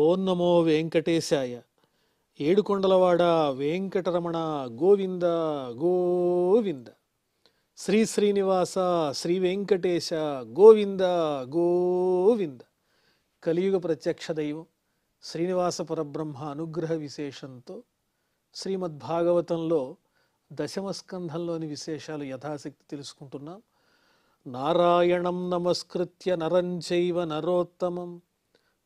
ఓం నమో వెంకటేశాయ. ఏడుకొండలవాడ వెంకటరమణ గోవింద గోవింద. శ్రీ శ్రీనివాస శ్రీ వెంకటేశ గోవింద గోవింద. కలియుగ ప్రత్యక్ష దైవం శ్రీనివాస పరబ్రహ్మ అనుగ్రహ విశేషంతో శ్రీమద్భాగవతంలో దశమస్కంధంలోని విశేషాలు యథాశక్తి తెలుసుకుంటున్నాం. నారాయణం నమస్కృత్య నరం చైవ నరోత్తమం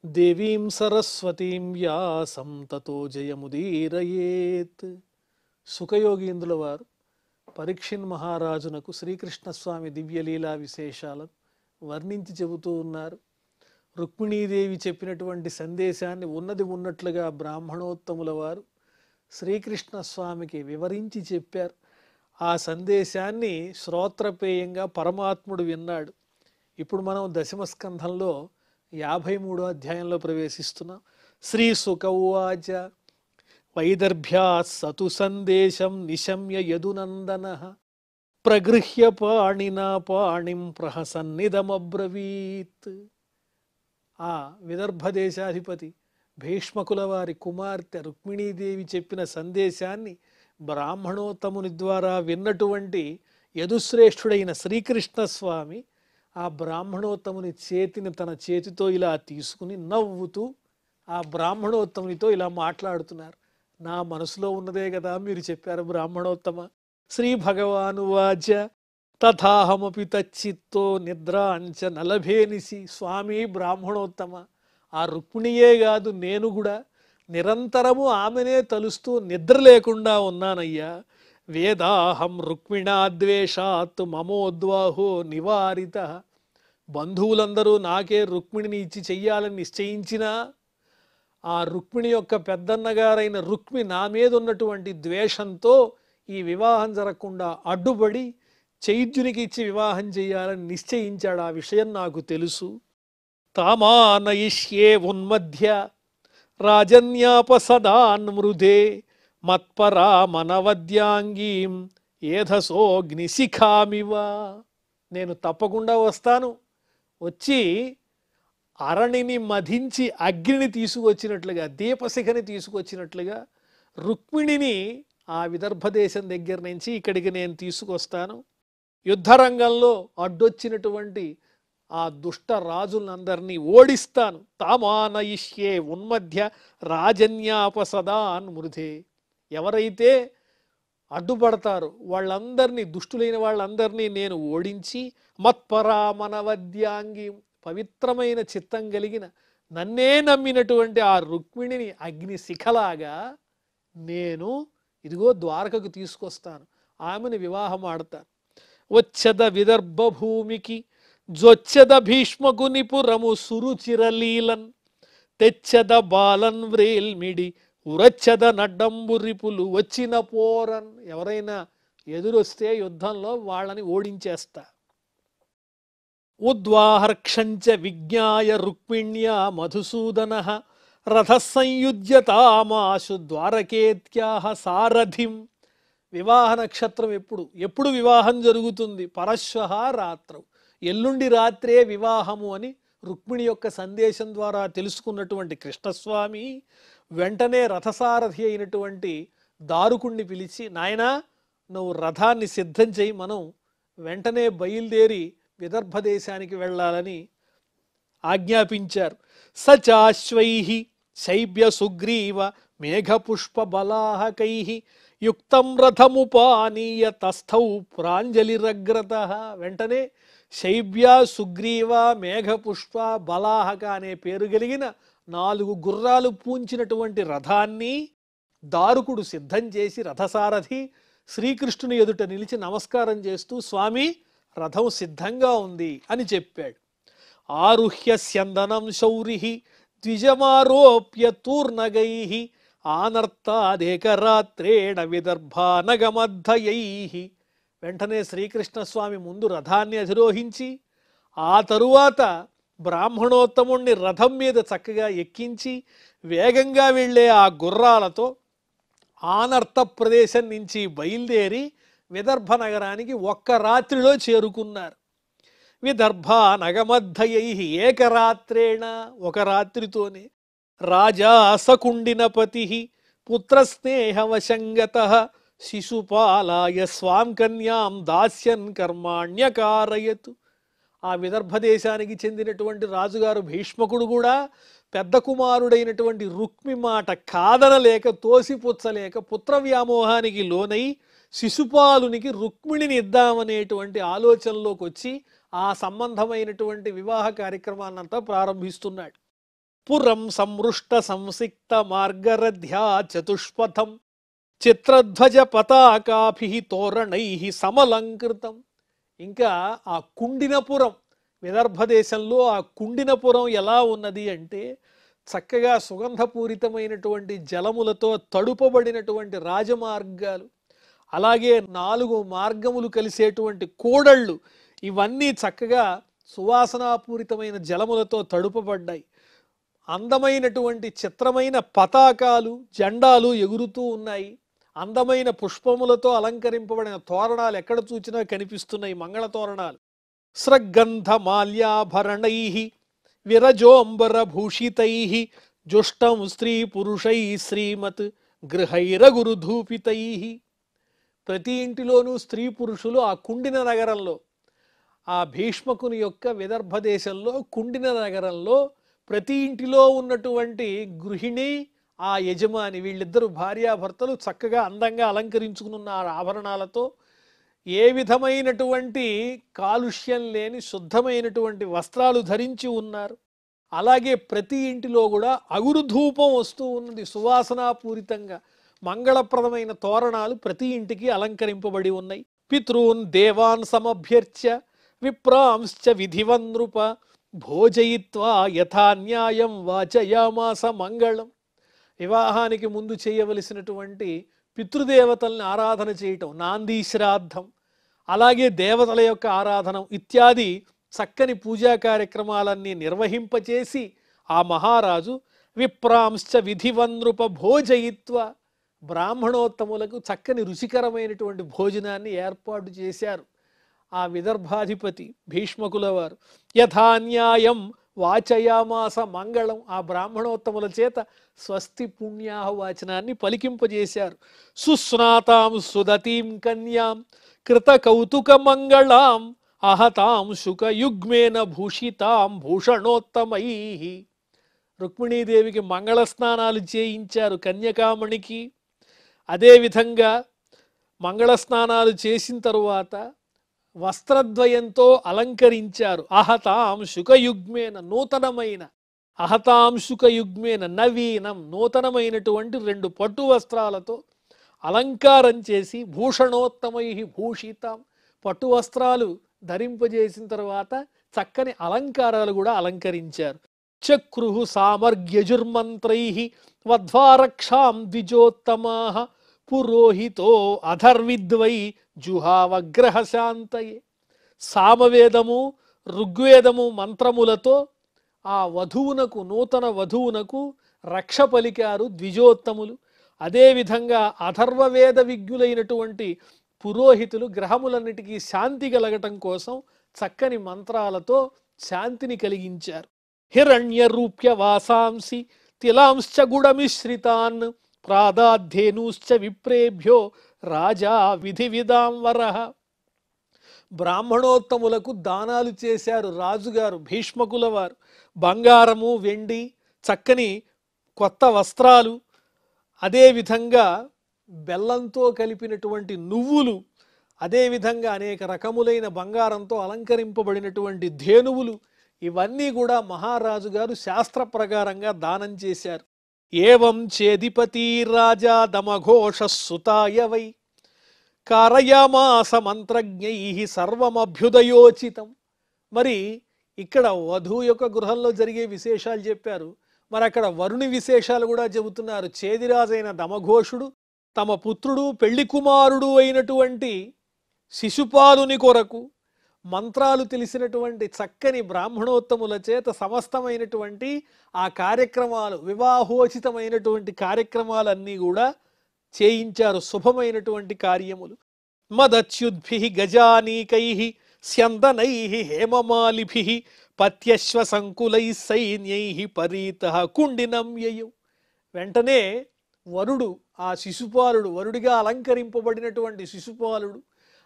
దేవీం సరస్వతీం వ్యాసం తతో జయముదీరయేత్. సుఖయోగీంద్రుల వారు పరీక్షిన్ మహారాజునకు శ్రీకృష్ణస్వామి దివ్యలీలా విశేషాలను వర్ణించి చెబుతూ ఉన్నారు. రుక్మిణీదేవి చెప్పినటువంటి సందేశాన్ని ఉన్నది ఉన్నట్లుగా బ్రాహ్మణోత్తముల వారు శ్రీకృష్ణస్వామికి వివరించి చెప్పారు. ఆ సందేశాన్ని శ్రోత్రపేయంగా పరమాత్ముడు విన్నాడు. ఇప్పుడు మనం దశమస్కంధంలో 53వ అధ్యాయంలో ప్రవేశిస్తున్నాం. శ్రీ సుక ఉవాచ వైదర్భ్యా సతు సందేశం నిశమ్య యదునందన ప్రగృహ్య పాణినా పాణిం ప్రహసన్నిదమబ్రవీత్. ఆ విదర్భ దేశాధిపతి భీష్మకుల వారి కుమార్తె రుక్మిణీదేవి చెప్పిన సందేశాన్ని బ్రాహ్మణోత్తముని ద్వారా విన్నటువంటి యదుశ్రేష్ఠుడైన శ్రీకృష్ణస్వామి ఆ బ్రాహ్మణోత్తముని చేతిని తన చేతితో ఇలా తీసుకుని నవ్వుతూ ఆ బ్రాహ్మణోత్తమునితో ఇలా మాట్లాడుతున్నారు. నా మనసులో ఉన్నదే కదా మీరు చెప్పారు బ్రాహ్మణోత్తమ. శ్రీ భగవాను వాచ తథాహమపి తచ్చిత్తో నిద్రాంచ నలభేనిసి. స్వామి బ్రాహ్మణోత్తమ, ఆ రుక్మిణియే కాదు నేను కూడా నిరంతరము ఆమెనే తలుస్తూ నిద్ర లేకుండా ఉన్నానయ్యా. వేదాహం రుక్మిణాద్వేషాత్ మమోద్వాహో నివారిత. బంధువులందరూ నాకే రుక్మిణిని ఇచ్చి చెయ్యాలని నిశ్చయించినా ఆ రుక్మిణి యొక్క పెద్దన్నగారైన రుక్మి నా మీద ఉన్నటువంటి ద్వేషంతో ఈ వివాహం జరగకుండా అడ్డుపడి చైద్యునికి ఇచ్చి వివాహం చేయాలని నిశ్చయించాడు. ఆ విషయం నాకు తెలుసు. తామానయిష్యే ఉన్మధ్య రాజన్యాపసదాన్ మృదే మత్పరా మనవద్యాంగీం ఏధసోగ్నిశిఖామివ. నేను తప్పకుండా వస్తాను. వచ్చి అరణిని మధించి అగ్నిని తీసుకొచ్చినట్లుగా, దీపశిఖని తీసుకొచ్చినట్లుగా రుక్మిణిని ఆ విదర్భ దేశం దగ్గర నుంచి ఇక్కడికి నేను తీసుకొస్తాను. యుద్ధరంగంలో అడ్డొచ్చినటువంటి ఆ దుష్ట రాజులందరినీ ఓడిస్తాను. తామానయిష్యే ఉన్మధ్య రాజన్యాపసదాన్ మృధే. ఎవరైతే అడ్డుపడతారో వాళ్ళందరినీ, దుష్టులైన వాళ్ళందరినీ నేను ఓడించి మత్పరామనవద్యాంగి, పవిత్రమైన చిత్తం కలిగిన నన్నే నమ్మినటువంటి ఆ రుక్మిణిని అగ్ని శిఖలాగా నేను ఇదిగో ద్వారకకు తీసుకొస్తాను. ఆమెను వివాహం ఆడతాను. వచ్చద విదర్భ భూమికి జొచ్చద భీష్మకు నిపురము సురుచిరలీలన్ తెచ్చద బాలన్ వ్రేల్మిడి ఉరచ్చద నడ్డంబురిపులు వచ్చిన పోరన్. ఎవరైనా ఎదురొస్తే యుద్ధంలో వాళ్ళని ఓడించేస్తా. ఉద్వాహర్క్షంచ విజ్ఞాయ రుక్మిణ్యా మధుసూదన రథ సంయుజ్యతామాశు ద్వారకేత్యాహ సారథిం. వివాహ నక్షత్రం ఎప్పుడు వివాహం జరుగుతుంది? పరశ్వః రాత్రౌ, ఎల్లుండి రాత్రే వివాహము అని రుక్మిణి యొక్క సందేశం ద్వారా తెలుసుకున్నటువంటి కృష్ణస్వామి వెంటనే రథసారథి అయినటువంటి దారుకుణ్ణి పిలిచి, నాయనా నువ్వు రథాన్ని సిద్ధం చేయి, మనం వెంటనే బయలుదేరి విదర్భ దేశానికి వెళ్ళాలని ఆజ్ఞాపించారు. సచాశ్వై శైబ్య సుగ్రీవ మేఘపుష్ప బలాహకై యుక్తం రథముపానీయ తస్థౌ ప్రాంజలిరగ్రత. వెంటనే శైబ్య సుగ్రీవ మేఘపుష్ప బలాహక అనే పేరు కలిగిన 4 గుర్రాలు పూంచినటువంటి రథాన్ని దారుకుడు సిద్ధం చేసి రథసారథి శ్రీకృష్ణుని ఎదుట నిలిచి నమస్కారం చేస్తూ, స్వామి రథం సిద్ధంగా ఉంది అని చెప్పాడు. ఆరుహ్య స్యందనం శౌరి ద్విజమారోప్య తూర్ణగై ఆనర్తాదేకరాత్రేణ విదర్భానగమద్ధయై. వెంటనే శ్రీకృష్ణస్వామి ముందు రథాన్ని అధిరోహించి ఆ తరువాత బ్రాహ్మణోత్తముణ్ణి రథం మీద చక్కగా ఎక్కించి వేగంగా వెళ్ళే ఆ గుర్రాలతో ఆనర్త ప్రదేశం నుంచి బయలుదేరి విదర్భ నగరానికి ఒక్క రాత్రిలో చేరుకున్నారు. విదర్భ నగమద్ధయై ఏకరాత్రేణ, ఒక రాత్రితోనే రాజా సకుండినపతి పుత్రస్నేహవశంగతః శిశుపాలాయ స్వాం కన్యాం దాస్యన్ కర్మాణ్యకారయతు. ఆ విదర్భ దేశానికి చెందినటువంటి రాజుగారు భీష్మకుడు కూడా పెద్ద కుమారుడైనటువంటి రుక్మి మాట కాదనలేక తోసిపుచ్చలేక పుత్ర వ్యామోహానికి లోనై శిశుపాలునికి రుక్మిణిని ఇద్దామనేటువంటి ఆలోచనలోకి వచ్చి ఆ సంబంధమైనటువంటి వివాహ కార్యక్రమాన్నంతా ప్రారంభిస్తున్నాడు. పురం సంవృష్ట సంసిక్త మార్గరథ్యా చతుష్పథం చిత్రధ్వజ పతాకాభి తోరణై సమలంకృతం. ఇంకా ఆ కుండినపురం, విదర్భ దేశంలో ఆ కుండినపురం ఎలా ఉన్నది అంటే చక్కగా సుగంధపూరితమైనటువంటి జలములతో తడుపబడినటువంటి రాజమార్గాలు, అలాగే 4 మార్గములు కలిసేటువంటి కూడళ్ళు, ఇవన్నీ చక్కగా సువాసనాపూరితమైన జలములతో తడుపబడ్డాయి. అందమైనటువంటి చిత్రమైన పతాకాలు, జెండాలు ఎగురుతూ ఉన్నాయి. అందమైన పుష్పములతో అలంకరింపబడిన తోరణాలు ఎక్కడ చూచినా కనిపిస్తున్నాయి, మంగళ తోరణాలు. స్రగ్గంధ మాల్యాభరణై విరజోంబర భూషితై జుష్టం స్త్రీ పురుషై శ్రీమత్ గృహైరగురుధూపితై. ప్రతి ఇంటిలోనూ స్త్రీ పురుషులు ఆ కుండిన నగరంలో, ఆ భీష్మకుని యొక్క విదర్భ దేశంలో కుండిన నగరంలో ప్రతి ఇంటిలో ఉన్నటువంటి గృహిణి, ఆ యజమాని, వీళ్ళిద్దరు భార్యాభర్తలు చక్కగా అందంగా అలంకరించుకున్న ఆభరణాలతో ఏ విధమైనటువంటి కాలుష్యం లేని శుద్ధమైనటువంటి వస్త్రాలు ధరించి ఉన్నారు. అలాగే ప్రతి ఇంటిలో కూడా అగురుధూపం వస్తూ ఉన్నది, సువాసనాపూరితంగా మంగళప్రదమైన తోరణాలు ప్రతి ఇంటికి అలంకరింపబడి ఉన్నాయి. పితॄన్ దేవాన్ సమభ్యర్చ్య విప్రాంశ్చ విధివన్ృప భోజయిత్వా యథా న్యాయం వాచయామాస మంగళం. వివాహానికి ముందు చేయవలసినటువంటి పితృదేవతల్ని ఆరాధన చేయటం, నాంది శ్రాద్ధం, అలాగే దేవతల యొక్క ఆరాధన ఇత్యాది చక్కని పూజా కార్యక్రమాలన్నీ నిర్వహింపచేసి ఆ మహారాజు విప్రాంశ్చ విధివన్ృప భోజయిత్వ, బ్రాహ్మణోత్తములకు చక్కని రుచికరమైనటువంటి భోజనాన్ని ఏర్పాటు చేశారు. ఆ విదర్భాధిపతి భీష్మకుల వారు యథాన్యాయం వాచయామాస మంగళం, ఆ బ్రాహ్మణోత్తముల చేత స్వస్తి పుణ్యాహ వాచనాన్ని పలికింపజేశారు. సుస్నాతాం సుదతీం కన్యాం కృత కౌతుక మంగళాం అహతాం శుకయుగ్మేన భూషితాం భూషణోత్తమై. రుక్మిణీదేవికి మంగళ స్నానాలు చేయించారు కన్యకామణికి. అదేవిధంగా మంగళ స్నానాలు చేసిన తరువాత వస్త్రద్వయంతో అలంకరించారు. అహతాం శుకయుగ్మేన, నూతనమైన, అహతాం శుకయుగ్మేన నవీనం, నూతనమైనటువంటి 2 పట్టు వస్త్రాలతో అలంకారం చేసి భూషణోత్తమై భూషితాం, పట్టు వస్త్రాలు ధరింపజేసిన తర్వాత చక్కని అలంకారాలు కూడా అలంకరించారు. చక్రుహు సామర్గ్యజుర్మంత్రై వధ్వారక్షాం ద్విజోత్తమాః పురోహితో అధర్విద్వై జుహావగ్రహ శాంతయే. సామవేదము, ఋగ్వేదము మంత్రములతో ఆ వధువునకు, నూతన వధువునకు రక్ష పలికారు ద్విజోత్తములు. అదేవిధంగా అథర్వవేద విజ్ఞులైనటువంటి పురోహితులు గ్రహములన్నిటికీ శాంతి కలగటం కోసం చక్కని మంత్రాలతో శాంతిని కలిగించారు. హిరణ్య రూప్య వాసాంసి తిలాంశ్చ గుడమిశ్రితాన్ ప్రాదాద్ధేనూశ్చ విప్రేభ్యో రాజా విధి విధాం వరః. బ్రాహ్మణోత్తములకు దానాలు చేశారు రాజుగారు భీష్మకుల వారు. బంగారము, వెండి, చక్కని కొత్త వస్త్రాలు, అదేవిధంగా బెల్లంతో కలిపినటువంటి నువ్వులు, అదేవిధంగా అనేక రకములైన బంగారంతో అలంకరింపబడినటువంటి ధేనువులు, ఇవన్నీ కూడా మహారాజు గారు శాస్త్ర ప్రకారంగా దానం చేశారు. ఏవం చేధిపతి రాజా దమఘోష సుతాయ వై కారయామాస మంత్రజ్ఞై సర్వమభ్యుదయోచితం. మరి ఇక్కడ వధువు యొక్క గృహంలో జరిగే విశేషాలు చెప్పారు, మరి అక్కడ వరుణి విశేషాలు కూడా చెబుతున్నారు. చేదిరాజైన దమఘోషుడు తమ పుత్రుడు పెళ్లి కుమారుడు అయినటువంటి శిశుపాలుని కొరకు మంత్రాలు తెలిసినటువంటి చక్కని బ్రాహ్మణోత్తముల చేత సమస్తమైనటువంటి ఆ కార్యక్రమాలు, వివాహోచితమైనటువంటి కార్యక్రమాలన్నీ కూడా చేయించారు. శుభమైనటువంటి కార్యములు. మదచ్యుద్భి గజానీకై స్యందనై హేమమాలిభి పత్యశ్వ సంకులై సైన్యై పరీత కుండినం యయౌ. వెంటనే వరుడు, ఆ శిశుపాలుడు, వరుడిగా అలంకరింపబడినటువంటి శిశుపాలుడు,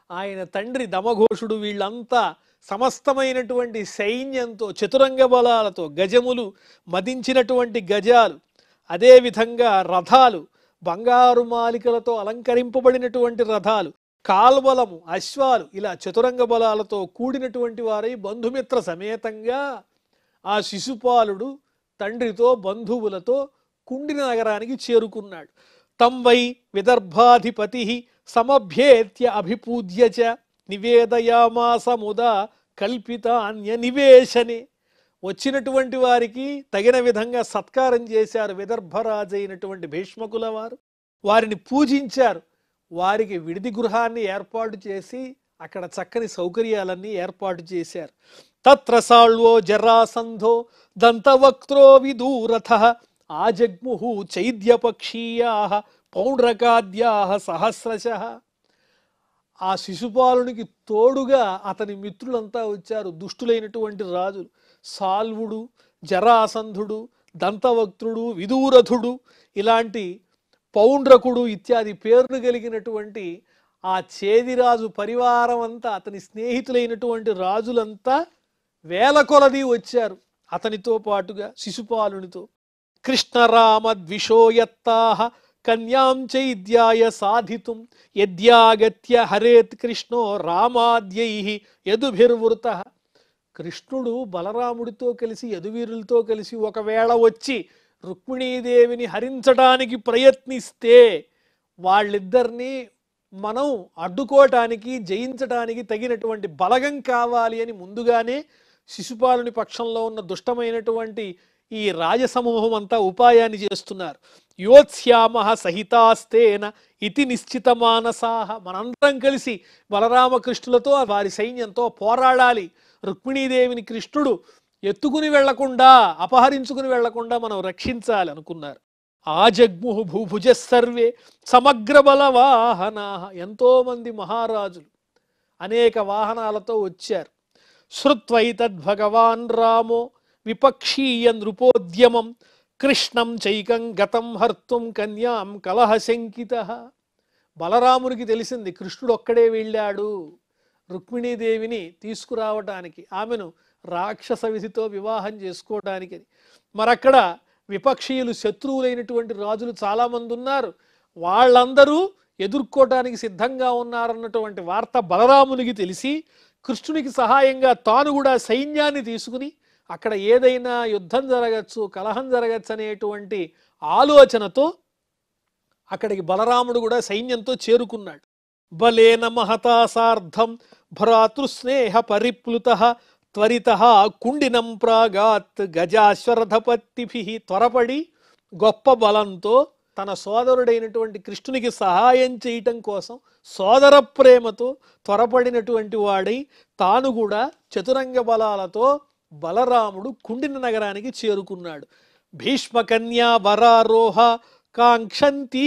ఆయన తండ్రి దమఘోషుడు, వీళ్ళంతా సమస్తమైనటువంటి సైన్యంతో, చతురంగ బలాలతో, గజములు మదించినటువంటి గజాలు, అదేవిధంగా రథాలు, బంగారు మాలికలతో అలంకరింపబడినటువంటి రథాలు, కాల్వలము, అశ్వాలు, ఇలా చతురంగ బలాలతో కూడినటువంటి వారై బంధుమిత్ర సమేతంగా ఆ శిశుపాలుడు తండ్రితో బంధువులతో కుండిన నగరానికి చేరుకున్నాడు. తం వై విదర్భాధిపతి సమభ్యేత్య అభిపూజ్య చ నివేదయామాస ముదా కల్పితాన్య నివేశనే. వచ్చినటువంటి వారికి తగిన విధంగా సత్కారం చేశారు విదర్భరాజైనటువంటి భీష్మకుల వారు. వారిని పూజించారు. వారికి విడిది గృహాన్ని ఏర్పాటు చేసి అక్కడ చక్కని సౌకర్యాలన్నీ ఏర్పాటు చేశారు. తత్ర సాళ్వో జరాసంధో దంతవక్త్రో విదూరథ ఆజగ్ముహు చైద్యపక్షీయా పౌండ్రకాద్యా సహస్రశః. ఆ శిశుపాలునికి తోడుగా అతని మిత్రులంతా వచ్చారు, దుష్టులైనటువంటి రాజులు. సాల్వుడు, జరాసంధుడు, దంతవక్త్రుడు, విదూరథుడు, ఇలాంటి పౌండ్రకుడు ఇత్యాది పేర్లు కలిగినటువంటి ఆ చేదిరాజు పరివారం అంతా, అతని స్నేహితులైనటువంటి రాజులంతా వేల కొలది వచ్చారు అతనితో పాటుగా శిశుపాలునితో. కృష్ణరామ ద్విషోయత్తాః కన్యాం చైద్యాయ సాధితుం యద్యాగత్య హరేత్ కృష్ణో రామాద్యైః యదుభిర్వృతః. కృష్ణుడు బలరాముడితో కలిసి, యదువీరులతో కలిసి ఒకవేళ వచ్చి రుక్మిణీదేవిని హరించడానికి ప్రయత్నిస్తే వాళ్ళిద్దరినీ మనం అడ్డుకోవటానికి, జయించడానికి తగినటువంటి బలగం కావాలి అని ముందుగానే శిశుపాలుని పక్షంలో ఉన్న దుష్టమైనటువంటి ఈ రాజసమూహం అంతా ఉపాయాన్ని చేస్తున్నారు. యోత్స్యామ సహితాస్తేన ఇతి నిశ్చిత మానసాహ. మనందరం కలిసి బలరామకృష్ణులతో, వారి సైన్యంతో పోరాడాలి. రుక్మిణీదేవిని కృష్ణుడు ఎత్తుకుని వెళ్లకుండా, అపహరించుకుని వెళ్లకుండా మనం రక్షించాలి అనుకున్నారు. ఆజగ్ముహు భూభుజ సర్వే సమగ్ర బల వాహనా. ఎంతో మంది మహారాజులు అనేక వాహనాలతో వచ్చారు. శ్రుత్వైతద్భగవాన్ రామో విపక్షీయ నృపోద్యమం కృష్ణం చైకం గతం హర్తుం కన్యాం కలహశంకిత. బలరామునికి తెలిసింది కృష్ణుడు ఒక్కడే వెళ్ళాడు రుక్మిణీదేవిని తీసుకురావటానికి, ఆమెను రాక్షస విధితో వివాహం చేసుకోవడానికి. మరక్కడ విపక్షీయులు, శత్రువులైనటువంటి రాజులు చాలామంది ఉన్నారు. వాళ్ళందరూ ఎదుర్కోవటానికి సిద్ధంగా ఉన్నారన్నటువంటి వార్త బలరామునికి తెలిసి కృష్ణునికి సహాయంగా తాను కూడా సైన్యాన్ని తీసుకుని అక్కడ ఏదైనా యుద్ధం జరగచ్చు, కలహం జరగచ్చు అనేటువంటి ఆలోచనతో అక్కడికి బలరాముడు కూడా సైన్యంతో చేరుకున్నాడు. బలేన మహతా సార్ధం భ్రాతృస్నేహ పరిప్లుత త్వరిత కుండినం ప్రాగాత్ గజాశ్వరథపత్తిభి. త్వరపడి గొప్ప బలంతో తన సోదరుడైనటువంటి కృష్ణునికి సహాయం చేయటం కోసం సోదర ప్రేమతో త్వరపడినటువంటి వాడై తాను కూడా చతురంగ బలాలతో బలరాముడు కుండిన నగరానికి చేరుకున్నాడు. భీష్మకన్యా వరారోహ కాంక్షంతి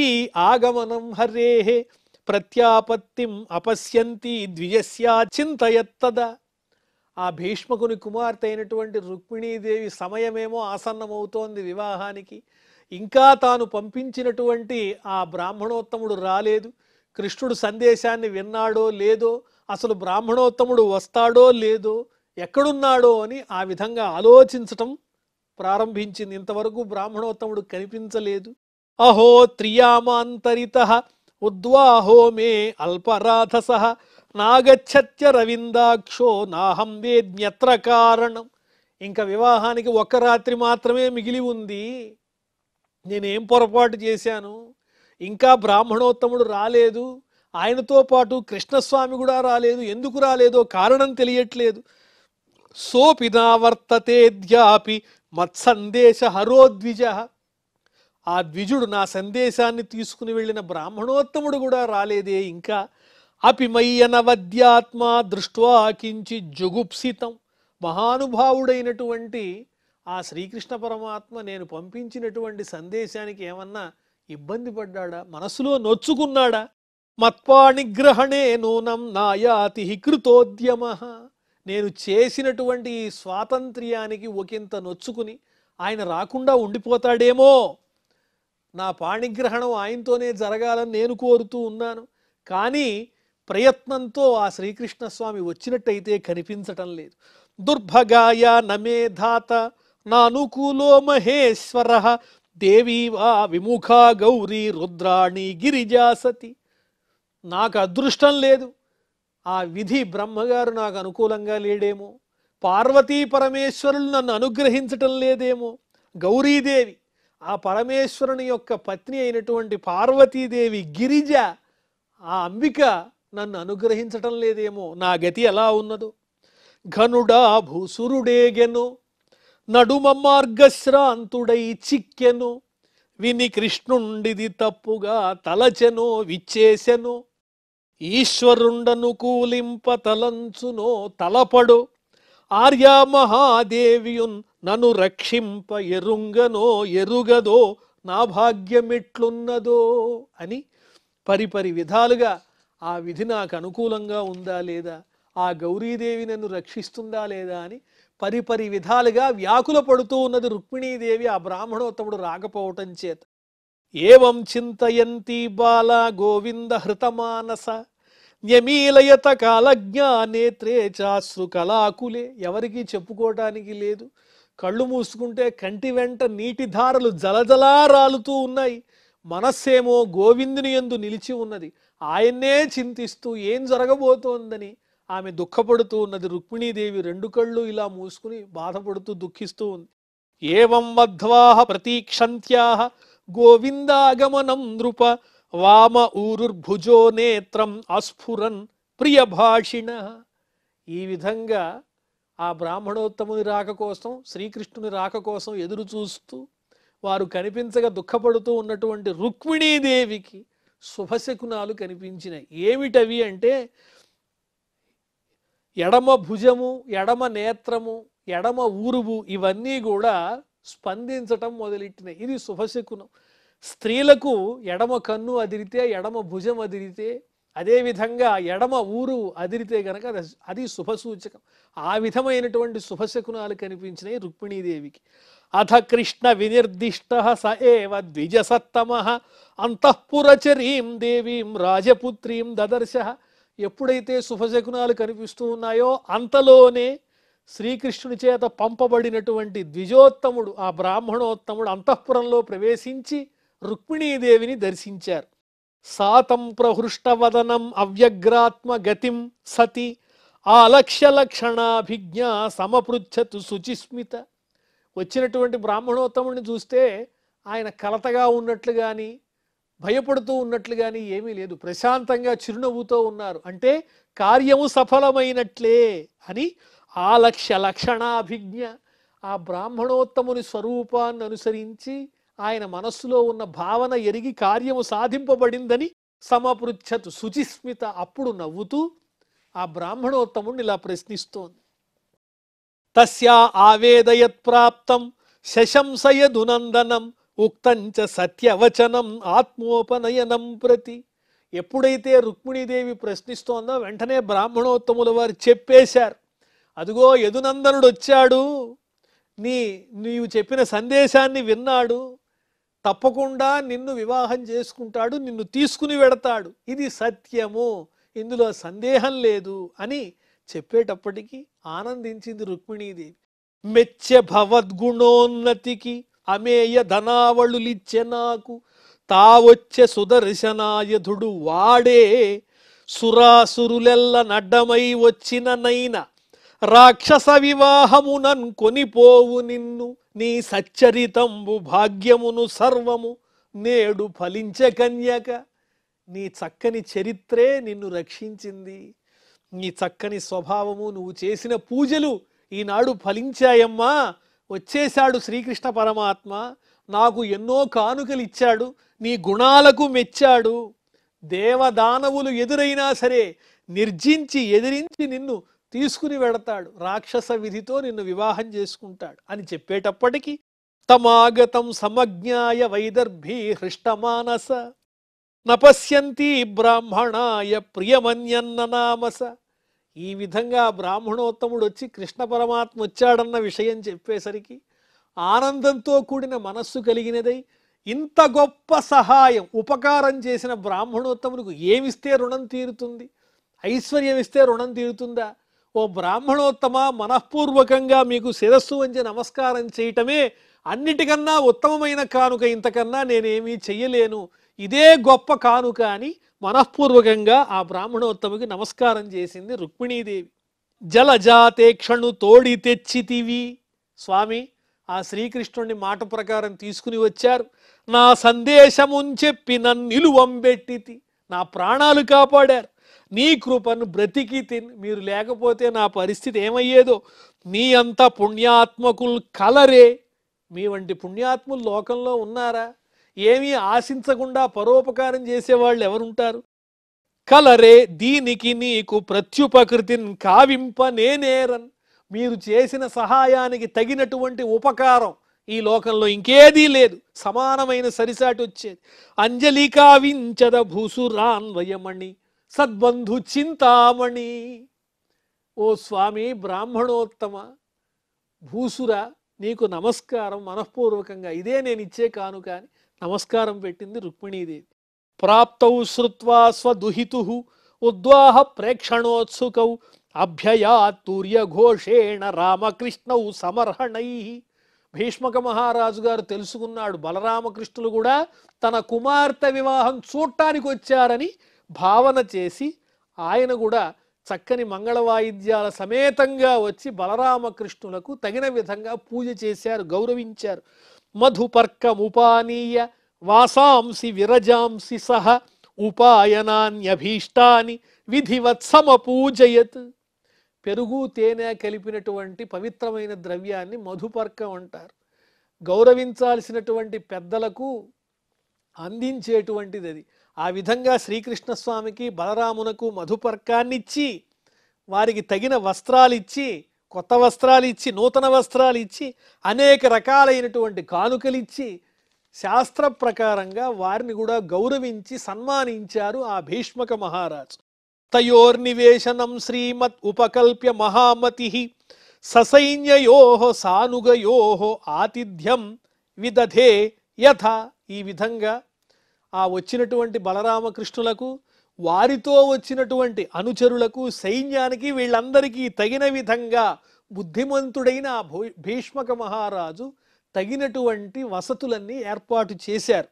ఆగమనం హరేహే ప్రత్యాపత్తిం అపశ్యంతి ద్విజస్యా చింతయత్తదా. ఆ భీష్మకుని కుమార్తె అయినటువంటి రుక్మిణీదేవి సమయమేమో ఆసన్నమవుతోంది వివాహానికి. ఇంకా తాను పంపించినటువంటి ఆ బ్రాహ్మణోత్తముడు రాలేదు. కృష్ణుడు సందేశాన్ని విన్నాడో లేదో, అసలు బ్రాహ్మణోత్తముడు వస్తాడో లేదో, ఎక్కడున్నాడో అని ఆ విధంగా ఆలోచించటం ప్రారంభించింది. ఇంతవరకు బ్రాహ్మణోత్తముడు కనిపించలేదు. అహో త్రియామాంతరితః ఉద్వాహో మే అల్పరాధసః నాగచ్చత్య రవిందాక్షో నాహం వేద్న్యత్ర కారణం. ఇంకా వివాహానికి ఒక్క రాత్రి మాత్రమే మిగిలి ఉంది. నేనేం పొరపాటు చేశాను? ఇంకా బ్రాహ్మణోత్తముడు రాలేదు, ఆయనతో పాటు కృష్ణస్వామి కూడా రాలేదు. ఎందుకు రాలేదో కారణం తెలియట్లేదు. సోపినావర్తతేద్యాపి మత్సందేశ హరోద్విజ. ఆ ద్విజుడు, నా సందేశాన్ని తీసుకుని వెళ్ళిన బ్రాహ్మణోత్తముడు కూడా రాలేదే ఇంకా. అపిమయ్యనవద్యాత్మా దృష్ట్వా కించి జుగుప్సితం. మహానుభావుడైనటువంటి ఆ శ్రీకృష్ణ పరమాత్మ నేను పంపించినటువంటి సందేశానికి ఏమన్నా ఇబ్బంది పడ్డాడా, మనసులో నొచ్చుకున్నాడా? మత్పాణిగ్రహణే నూనం నాయాతి కృతోద్యమ. నేను చేసినటువంటి ఈ స్వాతంత్ర్యానికి ఒకంత నొచ్చుకుని ఆయన రాకుండా ఉండిపోతాడేమో, నా పాణిగ్రహణం ఆయనతోనే జరగాలని నేను కోరుతూ ఉన్నాను. కానీ ప్రయత్నంతో ఆ శ్రీకృష్ణస్వామి వచ్చినట్టయితే కనిపించటం లేదు. దుర్భగాయ నమే ధాత నానుకూలో మహేశ్వర దేవీవా విముఖా గౌరీ రుద్రాణి గిరిజాసతి. నాకు అదృష్టం లేదు, ఆ విధి బ్రహ్మగారు నాకు అనుకూలంగా లేడేమో, పార్వతీ పరమేశ్వరులు నన్ను అనుగ్రహించటం లేదేమో, గౌరీదేవి ఆ పరమేశ్వరుని యొక్క పత్ని అయినటువంటి పార్వతీదేవి గిరిజ ఆ అంబిక నన్ను అనుగ్రహించటం లేదేమో, నా గతి ఎలా ఉన్నదో. ఘనుడా భూసురుడేగెను నడుమ మార్గశ్రాంతుడై చిక్కెను, విని కృష్ణుండిది తప్పుగా తలచెనో విచ్చేసెను, ఈశ్వరుండను కూలింప తలంచునో తలపడు, ఆర్యా మహాదేవియున్ నన్ను రక్షింప ఎరుంగనో ఎరుగదో నా భాగ్యమెట్లున్నదో అని పరిపరి విధాలుగా ఆ విధి నాకు అనుకూలంగా ఉందా లేదా, ఆ గౌరీదేవి నన్ను రక్షిస్తుందా లేదా అని పరిపరి విధాలుగా వ్యాకుల పడుతూ ఉన్నది రుక్మిణీదేవి ఆ బ్రాహ్మణోత్తముడు రాకపోవటం చేత. ఏవం చింతయంతి బాల గోవింద హృతమానస న్యమీలయత కాలజ్ఞానేత్రే చాశ్రు కళాకులే. ఎవరికీ చెప్పుకోవటానికి లేదు, కళ్ళు మూసుకుంటే కంటి వెంట నీటి ధారలు జలజలా రాలుతూ ఉన్నాయి. మనస్సేమో గోవిందుని యందు నిలిచి ఉన్నది, ఆయన్నే చింతిస్తూ ఏం జరగబోతోందని ఆమె దుఃఖపడుతూ ఉన్నది. రుక్మిణీదేవి రెండు కళ్ళు ఇలా మూసుకుని బాధపడుతూ దుఃఖిస్తూ ఉంది. ఏవం మధ్వాహ ప్రతీక్షంత్యాహ గోవిందాగమనం నృప వామ ఊరుర్భుజో నేత్రం అస్ఫురన్ ప్రియభాషిణ. ఈ విధంగా ఆ బ్రాహ్మణోత్తముని రాక కోసం, శ్రీకృష్ణుని రాక కోసం ఎదురు చూస్తూ వారు కనిపించగా దుఃఖపడుతూ ఉన్నటువంటి రుక్మిణీదేవికి శుభశకునాలు కనిపించినాయి. ఏమిటవి అంటే ఎడమ భుజము, ఎడమ నేత్రము, ఎడమ ఊరువు ఇవన్నీ కూడా స్పందించటం మొదలెట్టినాయి. ఇది శుభశకునం. స్త్రీలకు ఎడమ కన్ను అదిరితే, ఎడమ భుజం అదిరితే, అదేవిధంగా ఎడమ ఊరు అదిరితే గనక అది శుభసూచకం. ఆ విధమైనటువంటి శుభశకునాలు కనిపించినాయి రుక్మిణీదేవికి. అథ కృష్ణ వినిర్దిష్ట స ఏవ ద్విజసత్తమ అంతఃపురచరీం దేవీం రాజపుత్రీం దదర్శ. ఎప్పుడైతే శుభశకునాలు కనిపిస్తూ ఉన్నాయో అంతలోనే శ్రీకృష్ణుని చేత పంపబడినటువంటి ద్విజోత్తముడు ఆ బ్రాహ్మణోత్తముడు అంతఃపురంలో ప్రవేశించి రుక్మిణీదేవిని దర్శించారు. సాతం ప్రహృష్టవదనం అవ్యగ్రాత్మ గతిం సతి ఆలక్ష్య లక్షణాభిజ్ఞ సమపృచ్ఛతు శుచిస్మిత. వచ్చినటువంటి బ్రాహ్మణోత్తముడిని చూస్తే ఆయన కలతగా ఉన్నట్లు కానీ భయపడుతూ ఉన్నట్లు కానీ ఏమీ లేదు, ప్రశాంతంగా చిరునవ్వుతో ఉన్నారు. అంటే కార్యము సఫలమైనట్లే అని ఆలక్ష్య లక్షణాభిజ్ఞ, ఆ బ్రాహ్మణోత్తముని స్వరూపాన్ని అనుసరించి ఆయన మనస్సులో ఉన్న భావన ఎరిగి కార్యము సాధింపబడిందని సమపృచ్ఛతు శుచిస్మిత. అప్పుడు నవ్వుతూ ఆ బ్రాహ్మణోత్తముడిని ఇలా ప్రశ్నిస్తోంది. తస్యా ఆవేదయత్ ప్రాప్తం శశంసయదునందనం ఉక్తంచ సత్యవచనం ఆత్మోపనయనం ప్రతి. ఎప్పుడైతే రుక్మిణీదేవి ప్రశ్నిస్తోందో వెంటనే బ్రాహ్మణోత్తముల వారు చెప్పేశారు, అదిగో యదునందనుడు వచ్చాడు, నీవు చెప్పిన సందేశాన్ని విన్నాడు, తప్పకుండా నిన్ను వివాహం చేసుకుంటాడు, నిన్ను తీసుకుని వెడతాడు, ఇది సత్యము, ఇందులో సందేహం లేదు అని చెప్పేటప్పటికీ ఆనందించింది రుక్మిణీదేవి. మెచ్చ భవద్గుణోన్నతికి అమేయ ధనావళులిచ్చే నాకు తావొచ్చే సుదర్శనాయుధుడు వాడే సురాసురులెల్ల నడ్డమై వచ్చిన నైన రాక్షస వివాహమునన్ కొనిపోవు నిన్ను నీ సచ్చరితంబు భాగ్యమును సర్వము నేడు ఫలించ కన్యక. నీ చక్కని చరిత్రే నిన్ను రక్షించింది, నీ చక్కని స్వభావము, నువ్వు చేసిన పూజలు ఈనాడు ఫలించాయమ్మా. వచ్చేశాడు శ్రీకృష్ణ పరమాత్మ, నాకు ఎన్నో కానుకలు ఇచ్చాడు, నీ గుణాలకు మెచ్చాడు, దేవదానవులు ఎదురైనా సరే నిర్జించి ఎదిరించి నిన్ను తీసుకుని వెడతాడు, రాక్షస విధితో నిన్ను వివాహం చేసుకుంటాడు అని చెప్పేటప్పటికీ తమాగతం సమజ్ఞాయ వైదర్భీ హృష్టమానస నపశ్యంతి బ్రాహ్మణాయ ప్రియమన్యన్న నామస. ఈ విధంగా బ్రాహ్మణోత్తముడు వచ్చి కృష్ణ పరమాత్మ వచ్చాడన్న విషయం చెప్పేసరికి ఆనందంతో కూడిన మనస్సు కలిగినదై ఇంత గొప్ప సహాయం ఉపకారం చేసిన బ్రాహ్మణోత్తమునికి ఏమిస్తే రుణం తీరుతుంది? ఐశ్వర్యం ఇస్తే రుణం తీరుతుందా? ఓ బ్రాహ్మణోత్తమ, మనఃపూర్వకంగా మీకు శిరస్సు వంచి నమస్కారం చేయటమే అన్నిటికన్నా ఉత్తమమైన కానుక, ఇంతకన్నా నేనేమీ చెయ్యలేను, ఇదే గొప్ప కానుక అని మనఃపూర్వకంగా ఆ బ్రాహ్మణోత్తముకి నమస్కారం చేసింది రుక్మిణీదేవి. జలజాతేక్షణు తోడి తెచ్చితివి. స్వామి ఆ శ్రీకృష్ణుడిని మాట ప్రకారం తీసుకుని వచ్చారు. నా సందేశముంచెప్పి నన్నిలువంబెట్టితి, నా ప్రాణాలు కాపాడారు. నీ కృపను బ్రతికి మీరు లేకపోతే నా పరిస్థితి ఏమయ్యేదో. నీ అంత పుణ్యాత్మకులు కలరే. మీ వంటి పుణ్యాత్ములు లోకంలో ఉన్నారా? ఏమీ ఆశించకుండా పరోపకారం చేసేవాళ్ళు ఎవరుంటారు? కలరే దీనికి నీకు ప్రత్యుపకృతిని కావింప నేనేరన్. మీరు చేసిన సహాయానికి తగినటువంటి ఉపకారం ఈ లోకంలో ఇంకేదీ లేదు, సమానమైన సరిసాటి వచ్చేది. అంజలి కావించద భూసురాన్వయమణి సద్బంధు చింతామణి. ఓ స్వామి బ్రాహ్మణోత్తమ, భూసుర, నీకు నమస్కారం మనఃపూర్వకంగా, ఇదే నేను ఇచ్చే కానుక అని నమస్కారం పెట్టింది రుక్మిణీదేవి. ప్రాప్తౌ శ్రుత్వా స్వదుహితు ఉద్వాహ ప్రేక్షణోత్సుకౌ అభ్యయాత్తూర్యఘోషేణ రామకృష్ణౌ సమర్హణై. భీష్మక మహారాజు గారు తెలుసుకున్నాడు బలరామకృష్ణులు కూడా తన కుమార్తె వివాహం చూడటానికి వచ్చారని భావన చేసి ఆయన కూడా చక్కని మంగళ వాయిద్యాల సమేతంగా వచ్చి బలరామకృష్ణులకు తగిన విధంగా పూజ చేశారు, గౌరవించారు. మధుపర్కముపానీయ వాసాంసి విరజాంసి సహ ఉపాయనాన్యభీష్టాని విధివత్ సమపూజయత్. పెరుగు తేనె కలిపినటువంటి పవిత్రమైన ద్రవ్యాన్ని మధుపర్కం అంటారు. గౌరవించాల్సినటువంటి పెద్దలకు అందించేటువంటిది అది. ఆ విధంగా శ్రీకృష్ణస్వామికి బలరామునకు మధుపర్కాన్ని ఇచ్చి, వారికి తగిన వస్త్రాలు ఇచ్చి, కొత్త వస్త్రాలు ఇచ్చి, నూతన వస్త్రాలు ఇచ్చి, అనేక రకాలైనటువంటి కానుకలు ఇచ్చి, శాస్త్ర ప్రకారంగా వారిని కూడా గౌరవించి సన్మానించారు ఆ భీష్మక మహారాజు. తయోర్నివేశనం శ్రీమత్ ఉపకల్ప్య మహామతి ససైన్యయో సానుగయో ఆతిథ్యం విదధే యథ. ఈ విధంగా ఆ వచ్చినటువంటి బలరామకృష్ణులకు, వారితో వచ్చినటువంటి అనుచరులకు, సైన్యానికి, వీళ్ళందరికీ తగిన విధంగా బుద్ధిమంతుడైన ఆ భీష్మక మహారాజు తగినటువంటి వసతులన్నీ ఏర్పాటు చేశారు.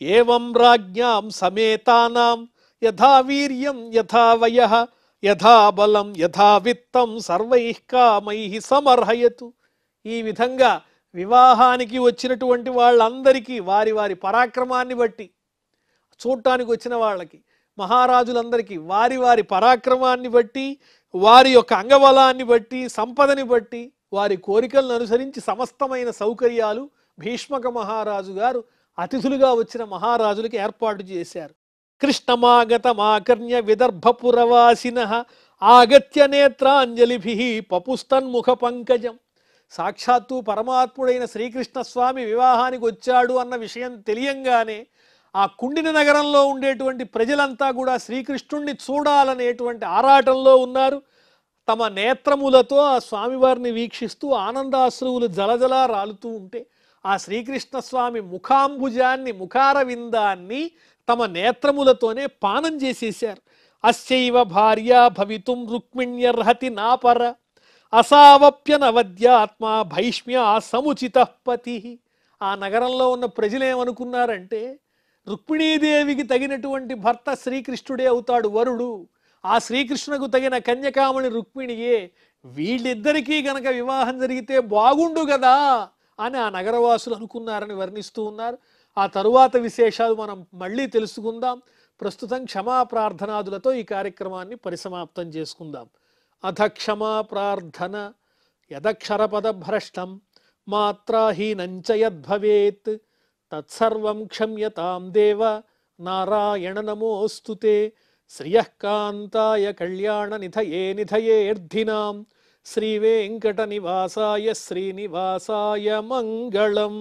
ఏవం రాజ్ఞాం సమేతానాం యథా వీర్యం యథా వయః యథా బలం యథా విత్తం సర్వైః కామైః సమర్హయతు. ఈ విధంగా వివాహానికి వచ్చినటువంటి వాళ్ళందరికీ వారి వారి పరాక్రమాన్ని బట్టి, చూడటానికి వచ్చిన వాళ్ళకి మహారాజులందరికీ వారి వారి పరాక్రమాన్ని బట్టి, వారి యొక్క అంగబలాన్ని బట్టి, సంపదని బట్టి, వారి కోరికలను అనుసరించి సమస్తమైన సౌకర్యాలు భీష్మక మహారాజు గారు అతిథులుగా వచ్చిన మహారాజులకి ఏర్పాటు చేశారు. కృష్ణమాగతమాకర్ణ్య విదర్భపురవాసినః ఆగత్య నేత్రాంజలిభిః పపుస్తన్ముఖ పంకజం. సాక్షాత్తు పరమాత్ముడైన శ్రీకృష్ణస్వామి వివాహానికి వచ్చాడు అన్న విషయం తెలియంగానే ఆ కుండిన నగరంలో ఉండేటువంటి ప్రజలంతా కూడా శ్రీకృష్ణుణ్ణి చూడాలనేటువంటి ఆరాటంలో ఉన్నారు. తమ నేత్రములతో ఆ స్వామివారిని వీక్షిస్తూ ఆనందాశ్రువులు జలజలా రాలుతూ ఉంటే ఆ శ్రీకృష్ణస్వామి ముఖాంబుజాన్ని, ముఖారవిందాన్ని తమ నేత్రములతోనే పానం చేసేశారు. అస్యైవ భార్య భవితుం రుక్మిణ్యర్హతి నాపర అసావప్యనవద్యాత్మ భైష్మ్య సముచిత పతి. ఆ నగరంలో ఉన్న ప్రజలేమనుకున్నారంటే, రుక్మిణీదేవికి తగినటువంటి భర్త శ్రీకృష్ణుడే అవుతాడు వరుడు, ఆ శ్రీకృష్ణుకు తగిన కన్యకామణి రుక్మిణియే, వీళ్ళిద్దరికీ గనక వివాహం జరిగితే బాగుండు కదా అని ఆ నగరవాసులు అనుకున్నారని వర్ణిస్తూ ఉన్నారు. ఆ తరువాత విశేషాలు మనం మళ్ళీ తెలుసుకుందాం. ప్రస్తుతం క్షమా ప్రార్థనాదులతో ఈ కార్యక్రమాన్ని పరిసమాప్తం చేసుకుందాం. అథ క్షమా ప్రార్థన. యదక్షరపదభ్రష్టం మాత్రాహీనంచ యద్భవేత్ తత్సర్వం క్షమ్యతాం దేవ నారాయణ నమోస్తుతే. శ్రియః కాంతాయ కళ్యాణ నిధయే నిధయేర్ధినాం శ్రీవేంకట నివాసాయ శ్రీనివాసాయ మంగళం.